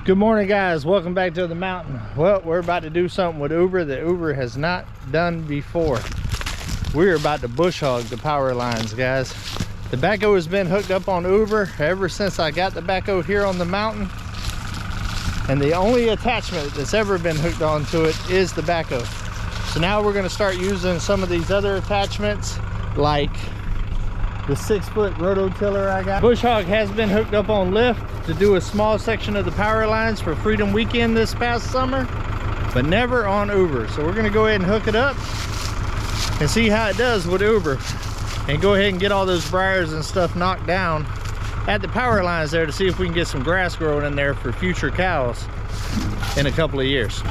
Good morning, guys. Welcome back to the mountain. Well, we're about to do something with Uber that Uber has not done before. We're about to bush hog the power lines, guys. The backhoe has been hooked up on Uber ever since I got the backhoe here on the mountain, and the only attachment that's ever been hooked onto it is the backhoe. So now we're going to start using some of these other attachments, like the 6-foot rototiller I got. Bush hog has been hooked up on lift to do a small section of the power lines for Freedom Weekend this past summer, but never on Uber. So we're gonna go ahead and hook it up and see how it does with Uber, and go ahead and get all those briars and stuff knocked down at the power lines there to see if we can get some grass growing in there for future cows in a couple of years.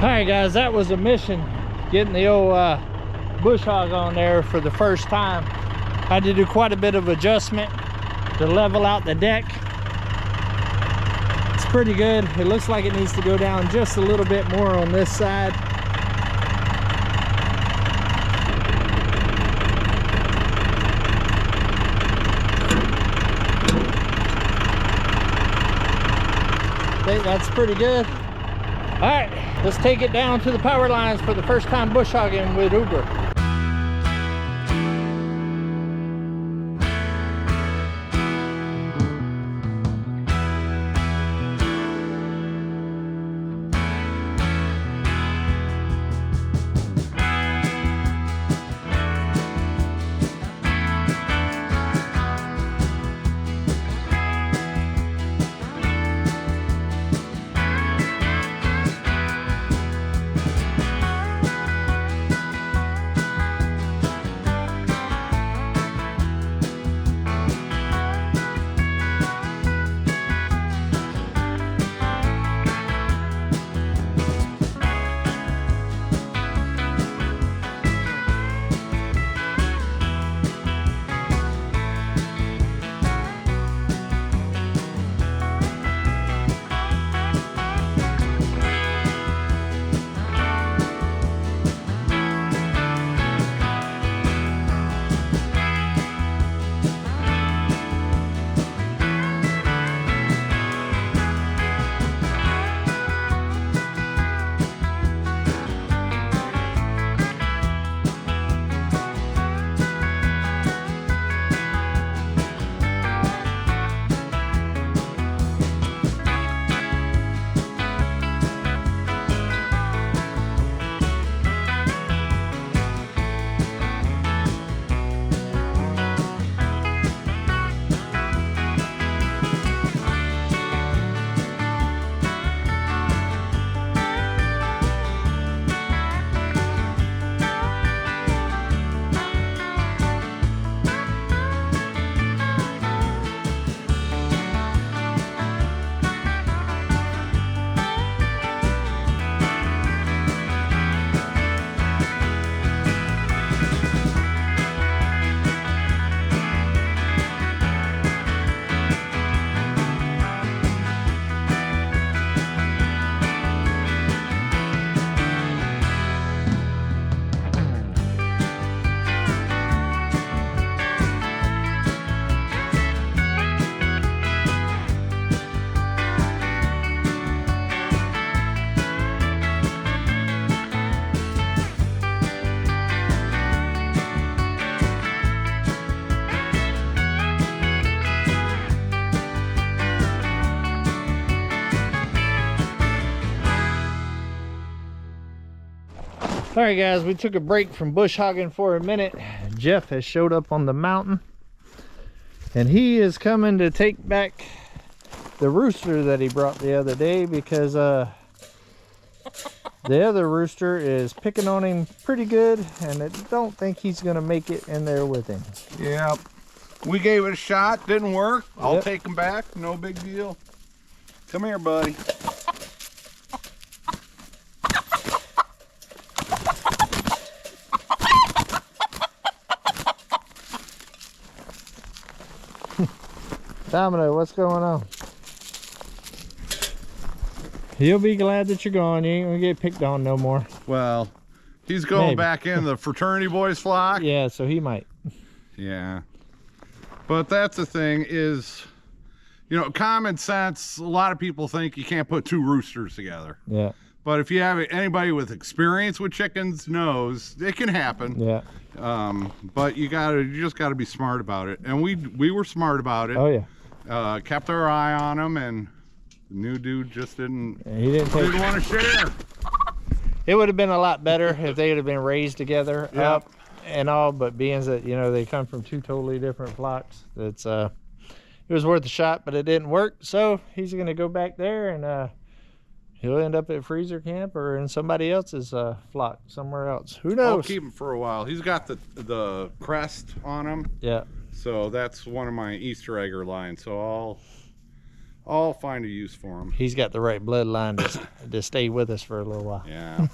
Alright guys, that was a mission, getting the old bush hog on there for the first time. I had to do quite a bit of adjustment to level out the deck. It's pretty good. It looks like it needs to go down just a little bit more on this side. I think that's pretty good. All right, let's take it down to the power lines for the first time bush hogging with Uber. All right, guys, we took a break from bush hogging for a minute. Jeff has showed up on the mountain, and he is coming to take back the rooster that he brought the other day because the other rooster is picking on him pretty good, and I don't think he's gonna make it in there with him. Yeah, we gave it a shot, didn't work. I'll take him back, no big deal. Come here, buddy. Domino, what's going on? He'll be glad that you're gone. You ain't gonna get picked on no more. Well, he's going back in the fraternity boys flock. Yeah, so he might. Yeah. But that's the thing is, you know, common sense, a lot of people think you can't put two roosters together. Yeah. But if you have anybody with experience with chickens knows it can happen. Yeah. But you just gotta be smart about it. And we were smart about it. Oh yeah. Kept our eye on him, and the new dude just didn't want to share. It would have been a lot better if they would have been raised together up and all, but being that, you know, they come from two totally different flocks, it's it was worth a shot, but it didn't work. So he's gonna go back there, and he'll end up at freezer camp or in somebody else's flock somewhere else. Who knows? I'll keep him for a while. He's got the crest on him. Yeah. So that's one of my Easter egger lines. So I'll find a use for him. He's got the right bloodline to stay with us for a little while. Yeah.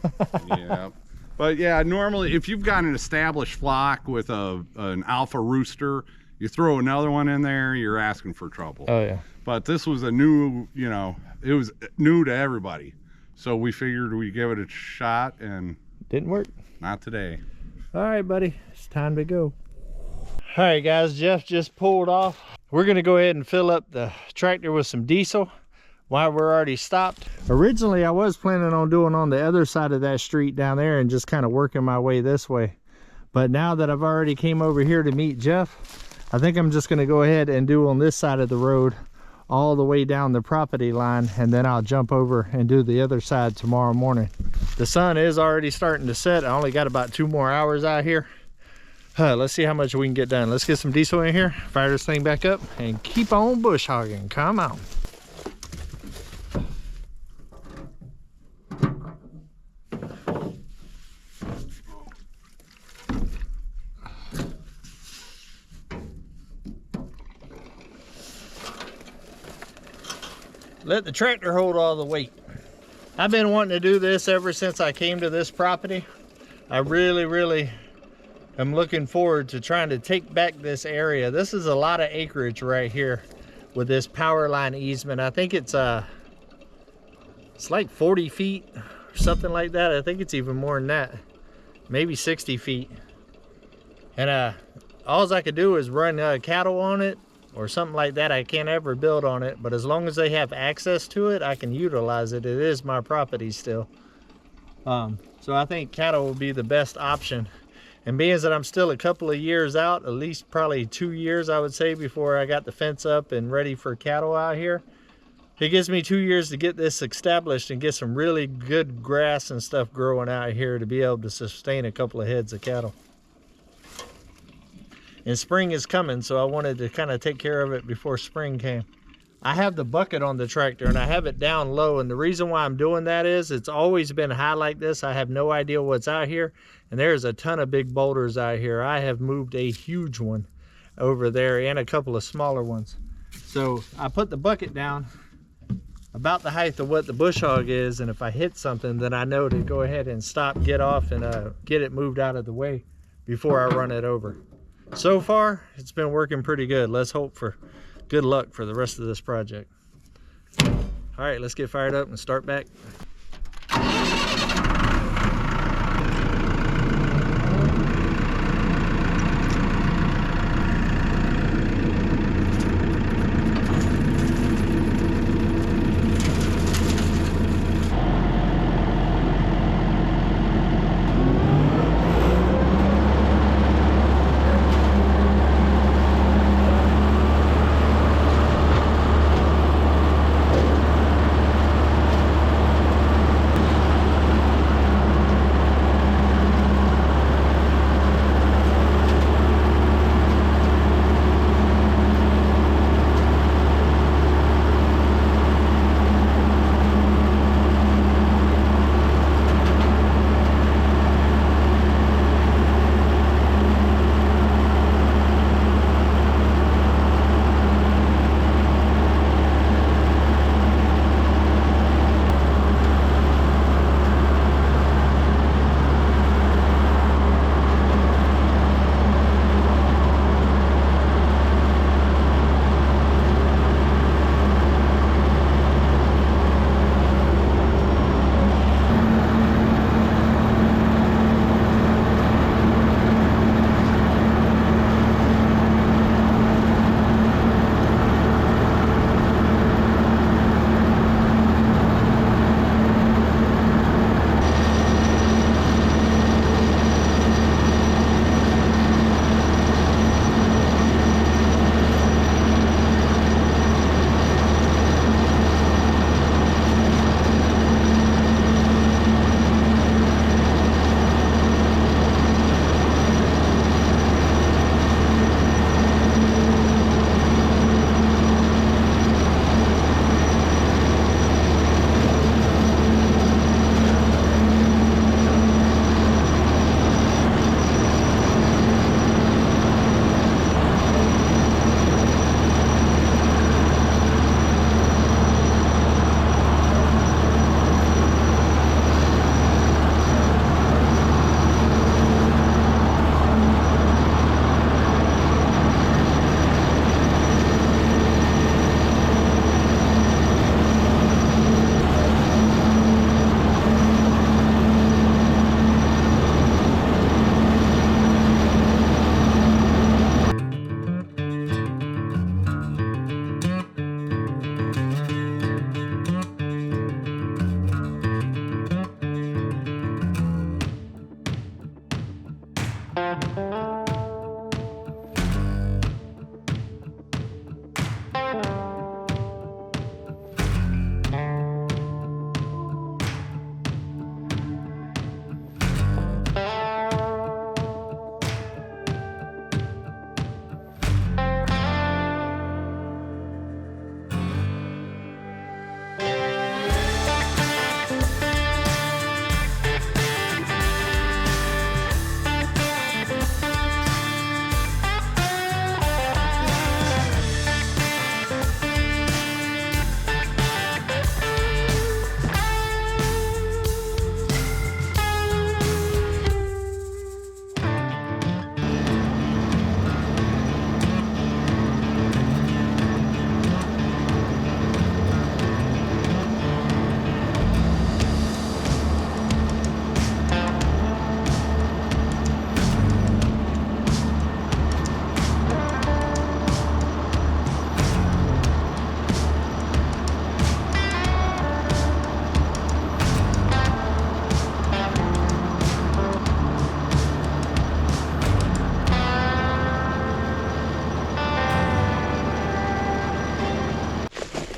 Yeah. But yeah, normally if you've got an established flock with an alpha rooster, you throw another one in there, you're asking for trouble. Oh yeah. But this was a new, you know, it was new to everybody. So we figured we'd give it a shot, and didn't work. Not today. All right, buddy, it's time to go. All right, guys, Jeff just pulled off. We're gonna go ahead and fill up the tractor with some diesel while we're already stopped. Originally, I was planning on doing on the other side of that street down there and just kind of working my way this way. But now that I've already came over here to meet Jeff, I think I'm just gonna go ahead and do on this side of the road all the way down the property line, and then I'll jump over and do the other side tomorrow morning. The sun is already starting to set. I only got about 2 more hours out here. Let's see how much we can get done. Let's get some diesel in here, fire this thing back up, and keep on bush hogging. Come on. Let the tractor hold all the weight. I've been wanting to do this ever since I came to this property. I really am looking forward to trying to take back this area. This is a lot of acreage right here with this power line easement. I think it's like 40 feet or something like that. I think it's even more than that, maybe 60 feet. And all I could do is run cattle on it or something like that. I can't ever build on it, but as long as they have access to it, I can utilize it. It is my property still. So I think cattle will be the best option. And being that I'm still a couple of years out, at least probably 2 years, I would say, before I got the fence up and ready for cattle out here, it gives me 2 years to get this established and get some really good grass and stuff growing out here to be able to sustain a couple of heads of cattle. And spring is coming, so I wanted to kind of take care of it before spring came. I have the bucket on the tractor and I have it down low, and the reason why I'm doing that is it's always been high like this. I have no idea what's out here, and there's a ton of big boulders out here. I have moved a huge one over there and a couple of smaller ones. So I put the bucket down about the height of what the bush hog is, and if I hit something, then I know to go ahead and stop, get off, and get it moved out of the way before I run it over. So far, it's been working pretty good. Let's hope for good luck for the rest of this project. All right, let's get fired up and start back.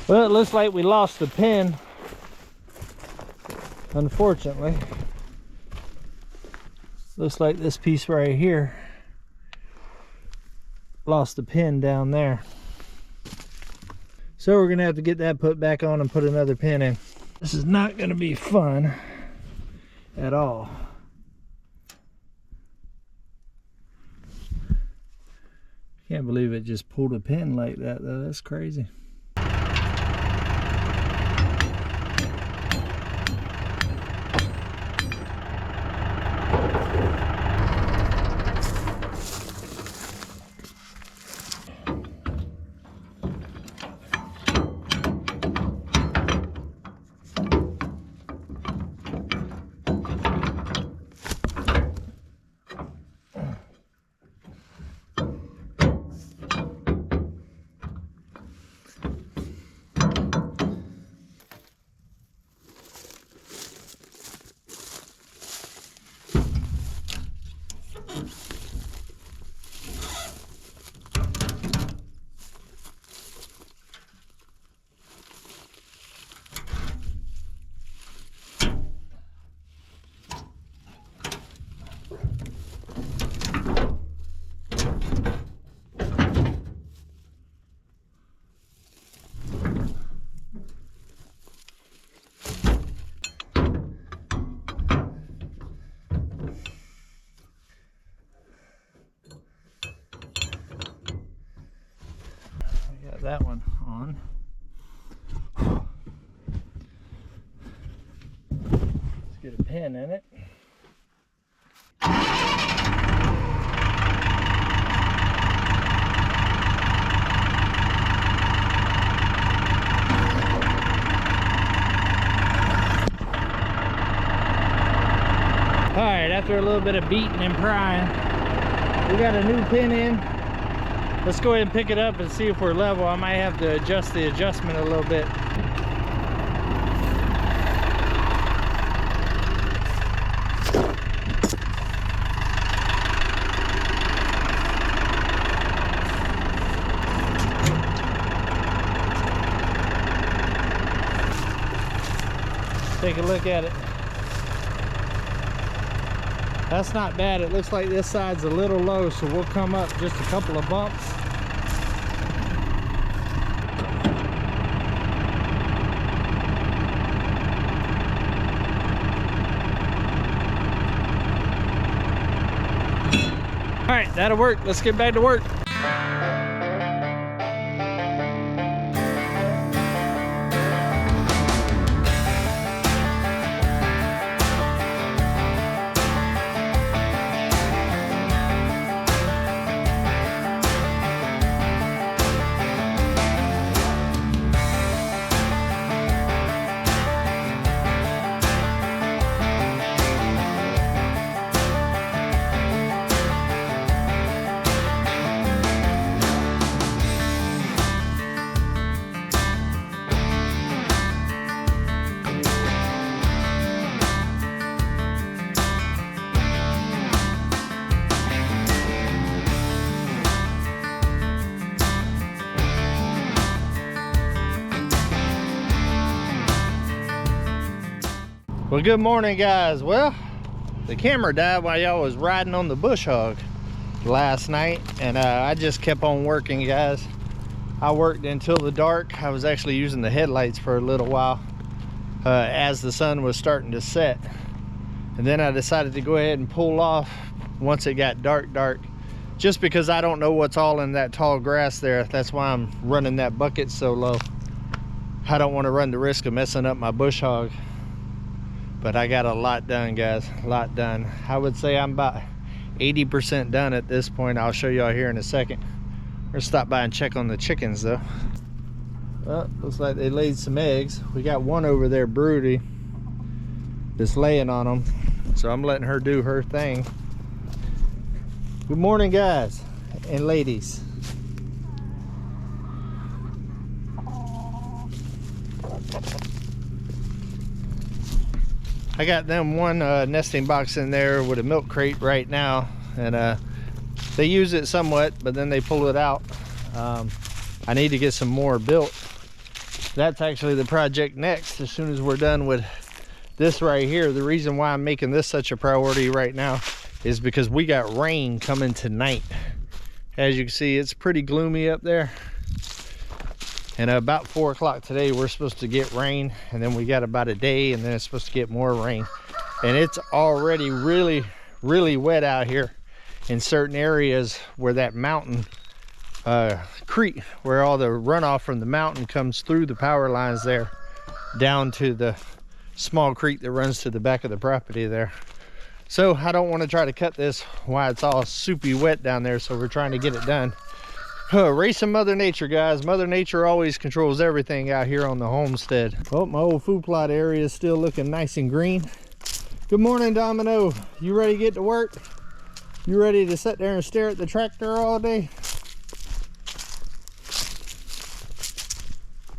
Well, it looks like we lost the pin, unfortunately. Looks like this piece right here lost the pin down there. So we're gonna have to get that put back on and put another pin in. This is not gonna be fun at all. Can't believe it just pulled a pin like that though. That's crazy. That one on. Let's get a pin in it. Alright, after a little bit of beating and prying, we got a new pin in. Let's go ahead and pick it up and see if we're level. I might have to adjust the adjustment a little bit. Take a look at it. That's not bad. It looks like this side's a little low, so we'll come up just a couple of bumps. All right, that'll work. Let's get back to work. Well, good morning, guys. Well, the camera died while y'all was riding on the bush hog last night, and I just kept on working, guys. I worked until the dark. I was actually using the headlights for a little while as the sun was starting to set, and then I decided to go ahead and pull off once it got dark, just because I don't know what's all in that tall grass there. That's why I'm running that bucket so low. I don't want to run the risk of messing up my bush hog. But I got a lot done, guys, a lot done. I would say I'm about 80% done at this point. I'll show y'all here in a second. We're gonna stop by and check on the chickens though. Well, looks like they laid some eggs. We got one over there, broody, just laying on them. So I'm letting her do her thing. Good morning, guys and ladies. I got them one nesting box in there with a milk crate right now, and they use it somewhat, but then they pull it out. I need to get some more built. That's actually the project next, as soon as we're done with this right here. The reason why I'm making this such a priority right now is because we got rain coming tonight. As you can see, it's pretty gloomy up there. And about 4 o'clock today, we're supposed to get rain, and then we got about a day, and then it's supposed to get more rain. And it's already really, really wet out here in certain areas where that mountain creek, where all the runoff from the mountain comes through the power lines there, down to the small creek that runs to the back of the property there. So I don't want to try to cut this while it's all soupy wet down there, so we're trying to get it done. Racing Mother Nature, guys. Mother Nature always controls everything out here on the homestead. Oh, my old food plot area is still looking nice and green. Good morning, Domino. You ready to get to work? You ready to sit there and stare at the tractor all day?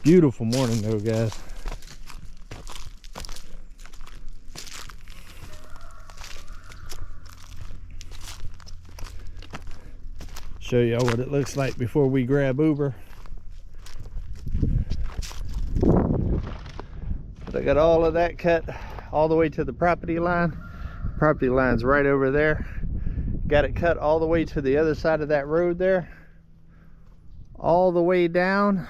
Beautiful morning though, guys. Show y'all what it looks like before we grab Uber. But I got all of that cut all the way to the property line. Property line's right over there. Got it cut all the way to the other side of that road there, all the way down,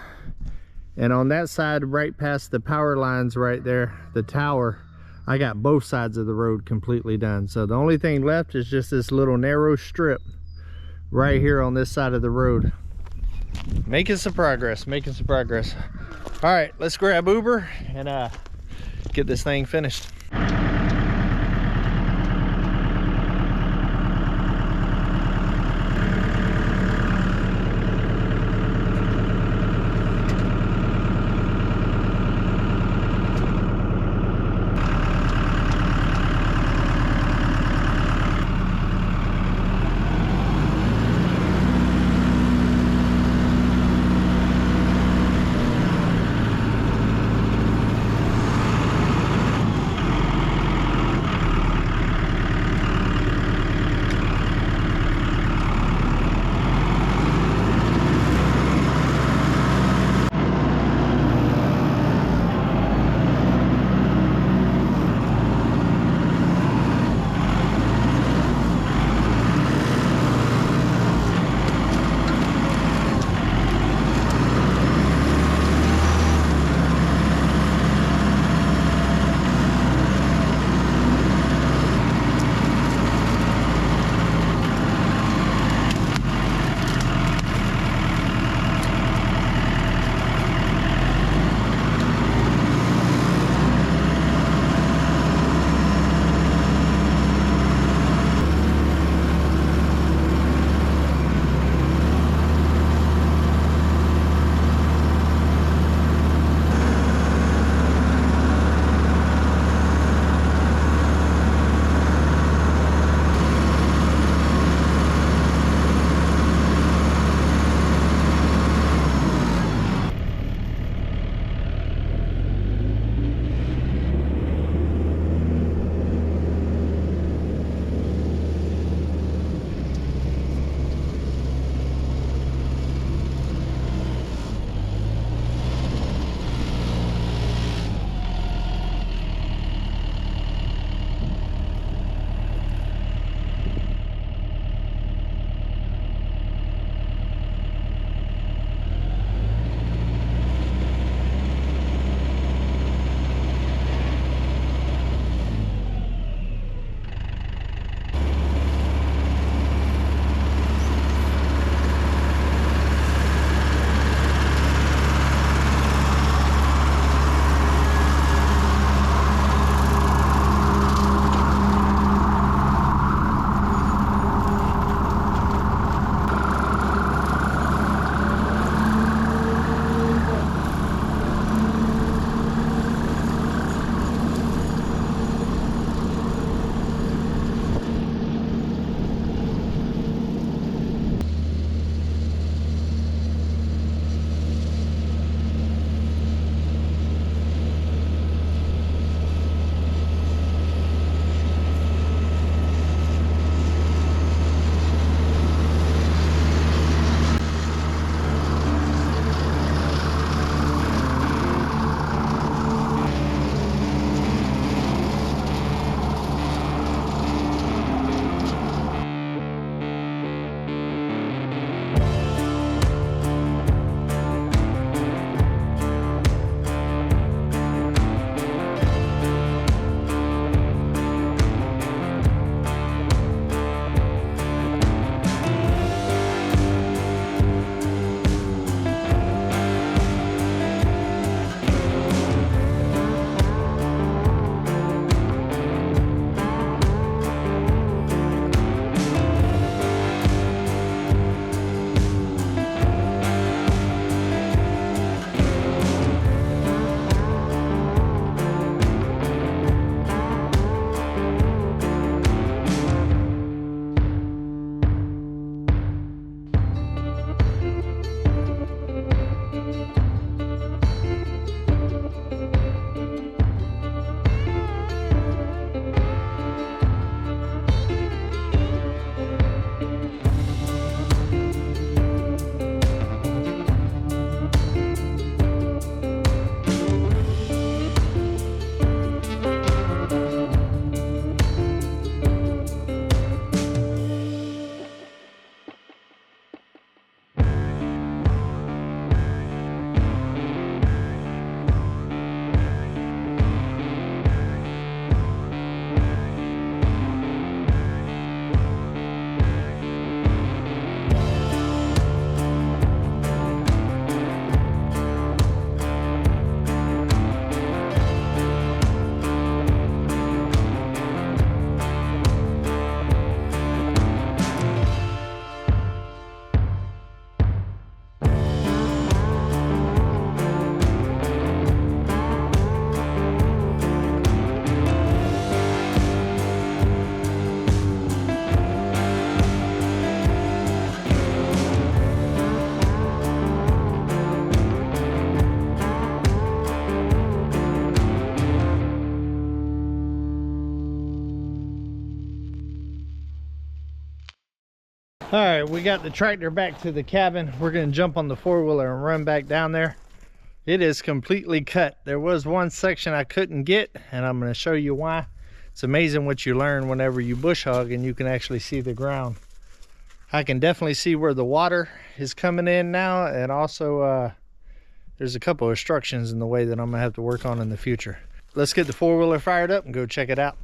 and on that side right past the power lines right there, the tower, I got both sides of the road completely done. So the only thing left is just this little narrow strip right here on this side of the road. Making some progress, making some progress. All right, let's grab Uber and get this thing finished. All right, we got the tractor back to the cabin. We're gonna jump on the four-wheeler and run back down there. It is completely cut. There was one section I couldn't get, and I'm gonna show you why. It's amazing what you learn whenever you bush hog and you can actually see the ground. I can definitely see where the water is coming in now, and also there's a couple of obstructions in the way that I'm gonna have to work on in the future. Let's get the four-wheeler fired up and go check it out.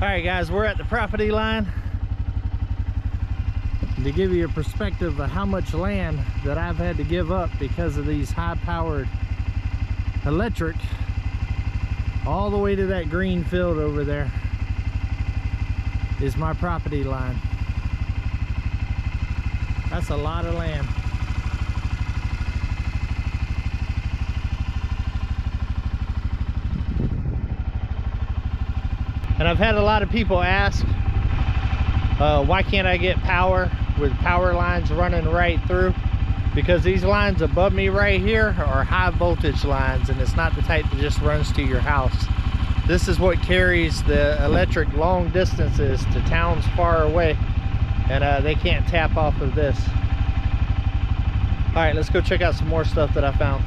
Alright guys, we're at the property line. And to give you a perspective of how much land that I've had to give up because of these high-powered electric, all the way to that green field over there is my property line. That's a lot of land. And I've had a lot of people ask, why can't I get power with power lines running right through? Because these lines above me right here are high voltage lines, and it's not the type that just runs to your house. This is what carries the electric long distances to towns far away, and they can't tap off of this. All right, let's go check out some more stuff that I found.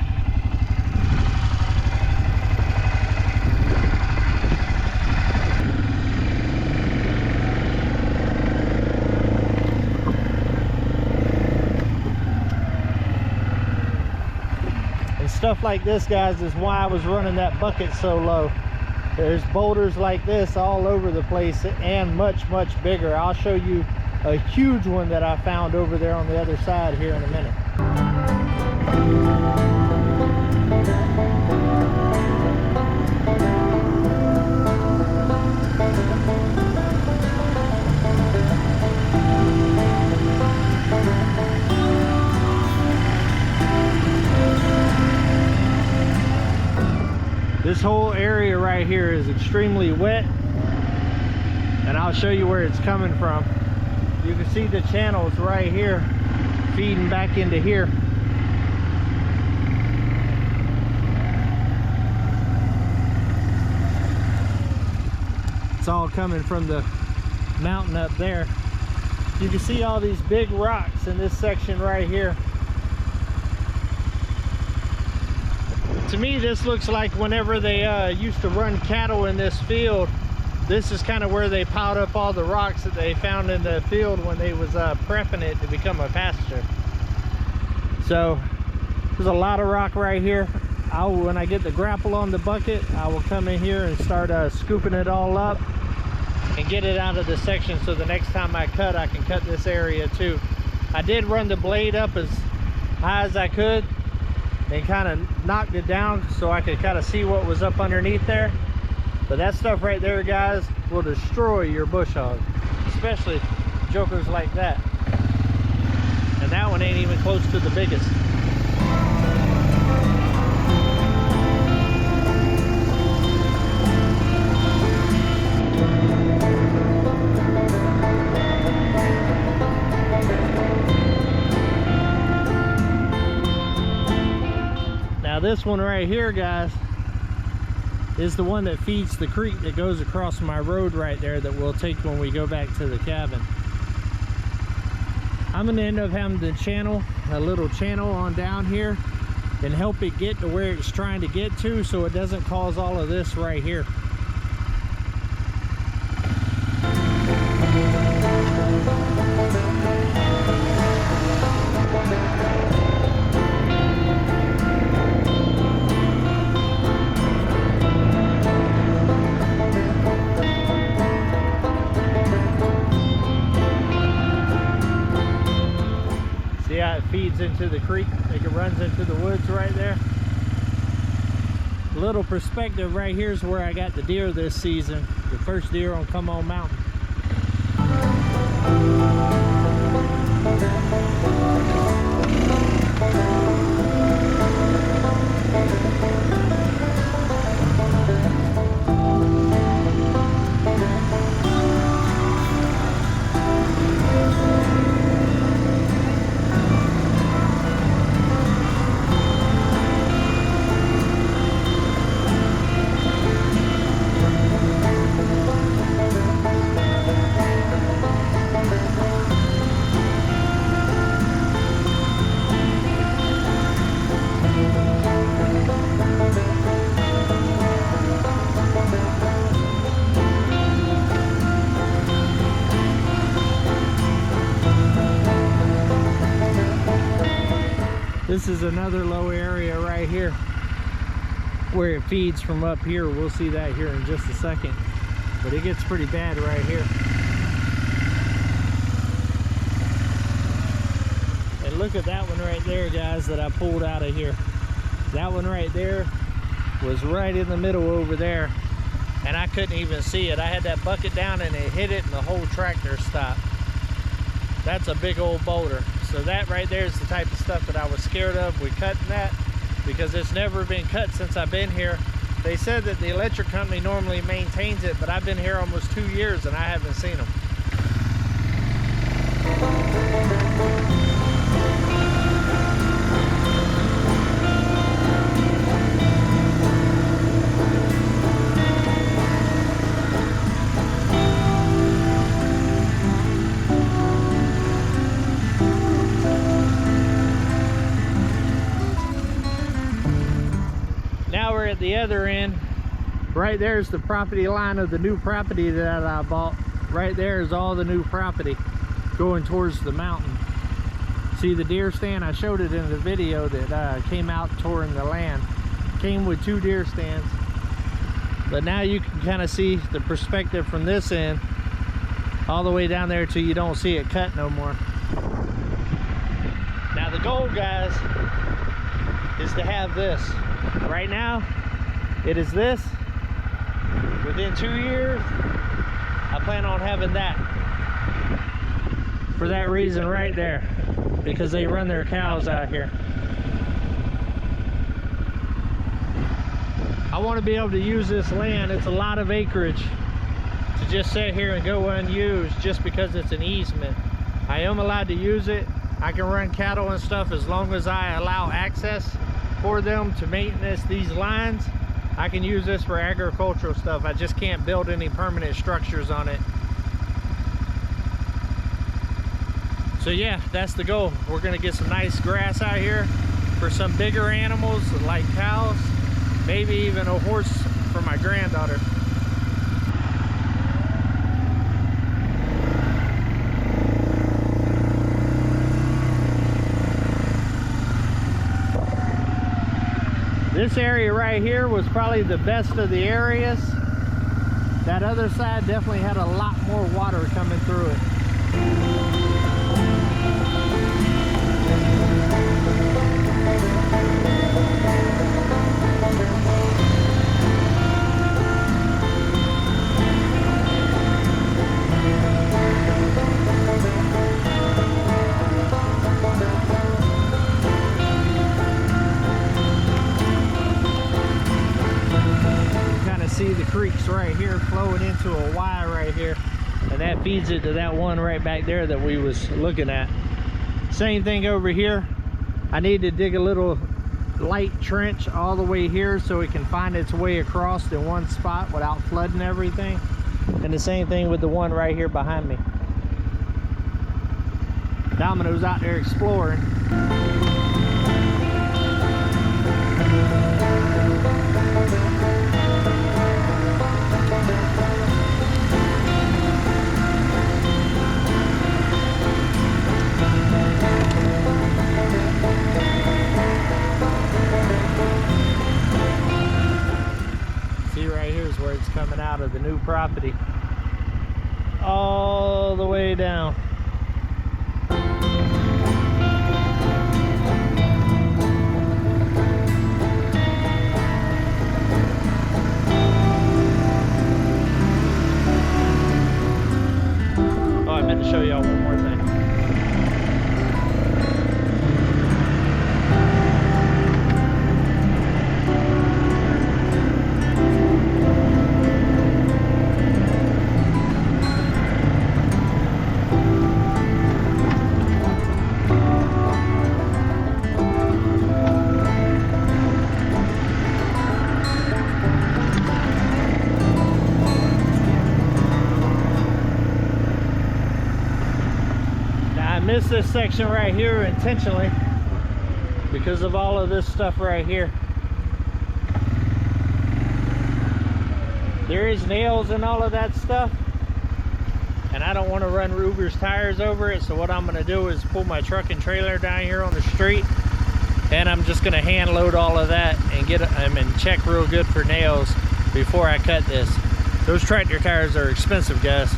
Stuff like this, guys, is why I was running that bucket so low. There's boulders like this all over the place, and much bigger. I'll show you a huge one that I found over there on the other side here in a minute. This whole area right here is extremely wet, and I'll show you where it's coming from. You can see the channels right here feeding back into here. It's all coming from the mountain up there. You can see all these big rocks in this section right here. to me, this looks like whenever they used to run cattle in this field, this is kind of where they piled up all the rocks that they found in the field when they was prepping it to become a pasture. So there's a lot of rock right here. When I get the grapple on the bucket, I will come in here and start scooping it all up and get it out of the section, so the next time I can cut this area too. I did run the blade up as high as I could and kind of knocked it down so I could kind of see what was up underneath there. But that stuff right there, guys, will destroy your bush hog, especially jokers like that. And that one ain't even close to the biggest. Now this one right here, guys, is the one that feeds the creek that goes across my road right there that we'll take when we go back to the cabin. I'm gonna end up having to channel a little channel on down here and help it get to where it's trying to get to, so it doesn't cause all of this right here. See how it feeds into the creek, like it runs into the woods right there. A little perspective right here is where I got the deer this season, the first deer on Come On Mountain. This is another low area right here where it feeds from up here. We'll see that here in just a second, but it gets pretty bad right here. And look at that one right there, guys, that I pulled out of here. That one right there was right in the middle over there, and I couldn't even see it. I had that bucket down and it hit it and the whole tractor stopped. That's a big old boulder. So that right there is the type of stuff that I was scared of with cutting that, because it's never been cut since I've been here. They said that the electric company normally maintains it, but I've been here almost 2 years and I haven't seen them. Now we're at the other end. Right there is the property line of the new property that I bought. Right there is all the new property going towards the mountain. See the deer stand? I showed it in the video that came out touring the land. Came with 2 deer stands. But now you can kind of see the perspective from this end all the way down there till you don't see it cut no more. Now the goal, guys, is to have this. Right now, it is this. Within 2 years, I plan on having that. For that reason right there, because they run their cows out here. I want to be able to use this land. It's a lot of acreage to just sit here and go unused just because it's an easement. I am allowed to use it. I can run cattle and stuff as long as I allow access for them to maintenance these lines. I can use this for agricultural stuff. I just can't build any permanent structures on it. So yeah, that's the goal. We're gonna get some nice grass out here for some bigger animals like cows. maybe even a horse for my granddaughter. This area right here was probably the best of the areas. That other side definitely had a lot more water coming through it. See the creeks right here flowing into a Y right here, and that feeds it to that one right back there that we was looking at. Same thing over here. I need to dig a little light trench all the way here so it can find its way across in one spot without flooding everything. And the same thing with the one right here behind me. Domino's out there exploring. Where it's coming out of the new property all the way down. Oh, I meant to show y'all one more thing. Missed this section right here intentionally because of all of this stuff right here. There is nails and all of that stuff, and I don't want to run Rooster's tires over it, so what I'm going to do is pull my truck and trailer down here on the street, and I'm just going to hand load all of that and get them and check real good for nails before I cut this. Those tractor tires are expensive, guys.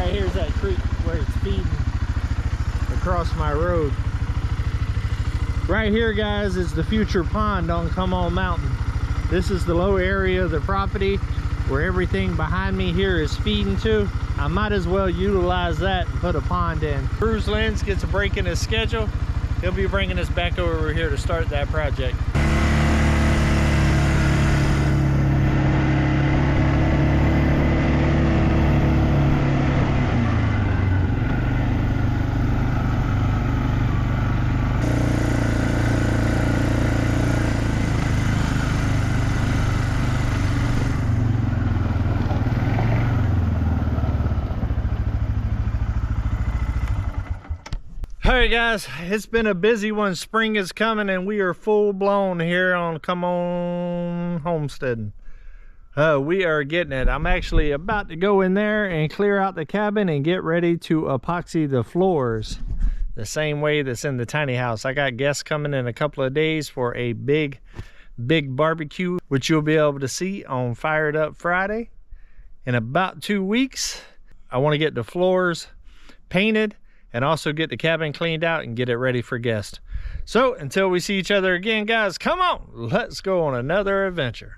Here's that creek where it's feeding across my road. Right here, guys, is the future pond on Come On Mountain. This is the low area of the property where everything behind me here is feeding to. I might as well utilize that and put a pond in. Bruce Lenz gets a break in his schedule. He'll be bringing us back over here to start that project. Alright guys, it's been a busy one. Spring is coming and we are full blown here on Come On Homesteading. We are getting it. I'm actually about to go in there and clear out the cabin and get ready to epoxy the floors the same way that's in the tiny house. I got guests coming in a couple of days for a big barbecue, which you'll be able to see on Fired Up Friday. In about 2 weeks, I want to get the floors painted and also get the cabin cleaned out and get it ready for guests. So until we see each other again, guys, come on, let's go on another adventure.